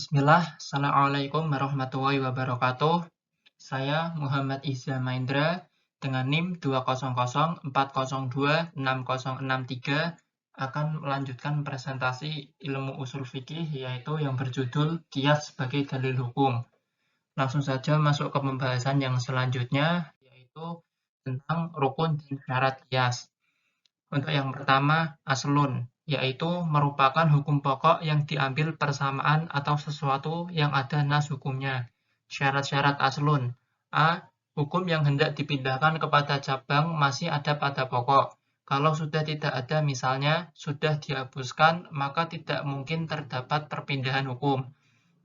Bismillah, Assalamualaikum warahmatullahi wabarakatuh. Saya Muhammad Iza Maindra dengan NIM 20040260663 akan melanjutkan presentasi ilmu usul fikih yaitu yang berjudul Qiyas sebagai dalil hukum. Langsung saja masuk ke pembahasan yang selanjutnya yaitu tentang rukun dan syarat qiyas. Untuk yang pertama, aslun, yaitu merupakan hukum pokok yang diambil persamaan atau sesuatu yang ada nas hukumnya. Syarat-syarat aslun. A. Hukum yang hendak dipindahkan kepada cabang masih ada pada pokok. Kalau sudah tidak ada misalnya, sudah dihapuskan, maka tidak mungkin terdapat perpindahan hukum.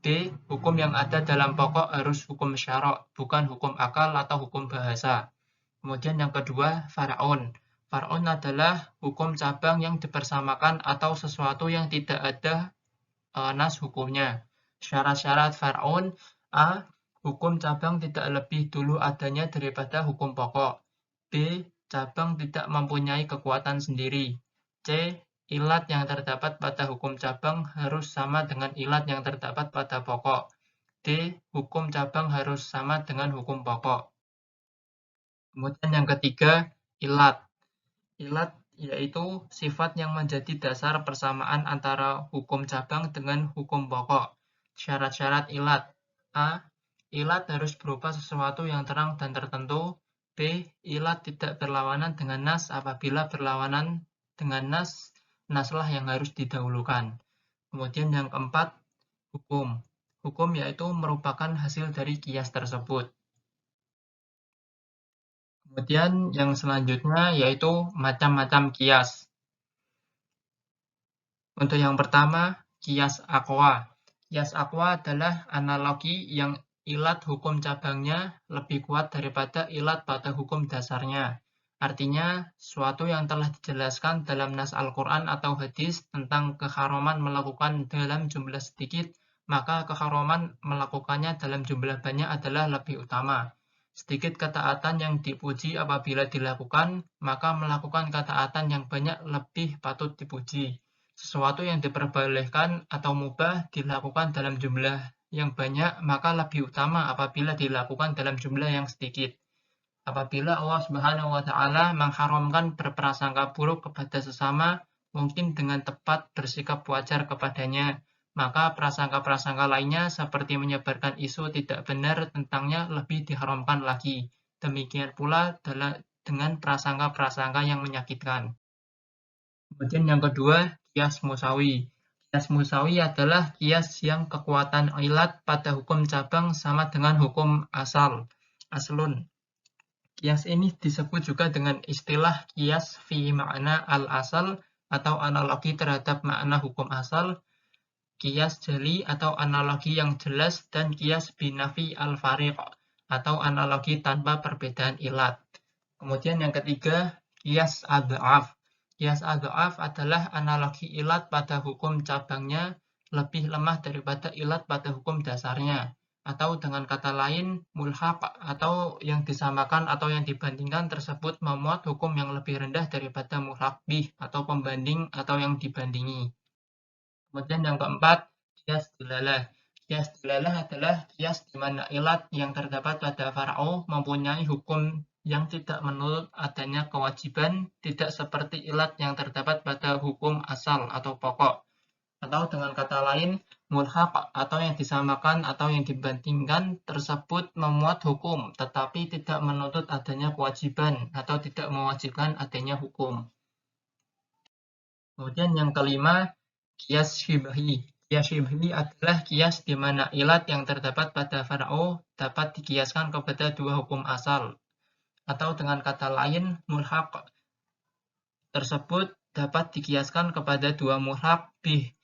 B. Hukum yang ada dalam pokok harus hukum syarok, bukan hukum akal atau hukum bahasa. Kemudian yang kedua, far'un. Far'un adalah hukum cabang yang dipersamakan atau sesuatu yang tidak ada nas hukumnya. Syarat-syarat far'un. A. Hukum cabang tidak lebih dulu adanya daripada hukum pokok. B. Cabang tidak mempunyai kekuatan sendiri. C. Ilat yang terdapat pada hukum cabang harus sama dengan ilat yang terdapat pada pokok. D. Hukum cabang harus sama dengan hukum pokok. Kemudian yang ketiga, ilat. Ilat yaitu sifat yang menjadi dasar persamaan antara hukum cabang dengan hukum pokok. Syarat-syarat ilat. A. Ilat harus berupa sesuatu yang terang dan tertentu. B. Ilat tidak berlawanan dengan nas. Apabila berlawanan dengan nas, naslah yang harus didahulukan. Kemudian yang keempat, hukum. Hukum yaitu merupakan hasil dari qiyas tersebut. Kemudian yang selanjutnya yaitu macam-macam qiyas. Untuk yang pertama, qiyas aqwa. Qiyas aqwa adalah analogi yang ilat hukum cabangnya lebih kuat daripada ilat pada hukum dasarnya. Artinya, suatu yang telah dijelaskan dalam nas Al-Quran atau hadis tentang keharaman melakukan dalam jumlah sedikit, maka keharaman melakukannya dalam jumlah banyak adalah lebih utama. Sedikit ketaatan yang dipuji apabila dilakukan, maka melakukan ketaatan yang banyak lebih patut dipuji. Sesuatu yang diperbolehkan atau mubah dilakukan dalam jumlah yang banyak, maka lebih utama apabila dilakukan dalam jumlah yang sedikit. Apabila Allah Subhanahu wa Ta'ala mengharamkan berprasangka buruk kepada sesama, mungkin dengan tepat bersikap wajar kepadanya, maka prasangka-prasangka lainnya seperti menyebarkan isu tidak benar tentangnya lebih diharamkan lagi. Demikian pula dengan prasangka-prasangka yang menyakitkan. Kemudian yang kedua, qiyas musawi. Qiyas musawi adalah qiyas yang kekuatan ilat pada hukum cabang sama dengan hukum aslun. Qiyas ini disebut juga dengan istilah qiyas fi makna al-asal atau analogi terhadap makna hukum asal, qiyas jali atau analogi yang jelas, dan qiyas binafi al-fariq atau analogi tanpa perbedaan ilat. Kemudian yang ketiga, qiyas adhaf. Qiyas adhaf adalah analogi ilat pada hukum cabangnya lebih lemah daripada ilat pada hukum dasarnya. Atau dengan kata lain, mulhaq atau yang disamakan atau yang dibandingkan tersebut memuat hukum yang lebih rendah daripada mulhaq bih atau pembanding atau yang dibandingi. Kemudian yang keempat, qiyas dilalah. Qiyas dilalah adalah qiyas di mana ilat yang terdapat pada far'u mempunyai hukum yang tidak menuntut adanya kewajiban, tidak seperti ilat yang terdapat pada hukum asal atau pokok. Atau dengan kata lain, mulhaq atau yang disamakan atau yang dibandingkan tersebut memuat hukum, tetapi tidak menuntut adanya kewajiban atau tidak mewajibkan adanya hukum. Kemudian yang kelima, qiyas syibhi. Qiyas syibhi adalah qiyas di mana ilat yang terdapat pada far'u dapat dikiaskan kepada dua hukum asal. Atau dengan kata lain, mulhaq tersebut dapat dikiaskan kepada dua mulhaq bih.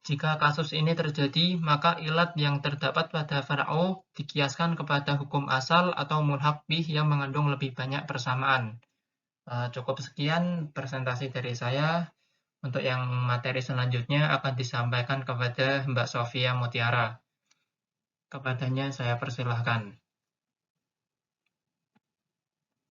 Jika kasus ini terjadi, maka ilat yang terdapat pada far'u dikiaskan kepada hukum asal atau mulhaq bih yang mengandung lebih banyak persamaan. Cukup sekian presentasi dari saya. Untuk yang materi selanjutnya akan disampaikan kepada Mbak Sofia Mutiara. Kepadanya saya persilahkan.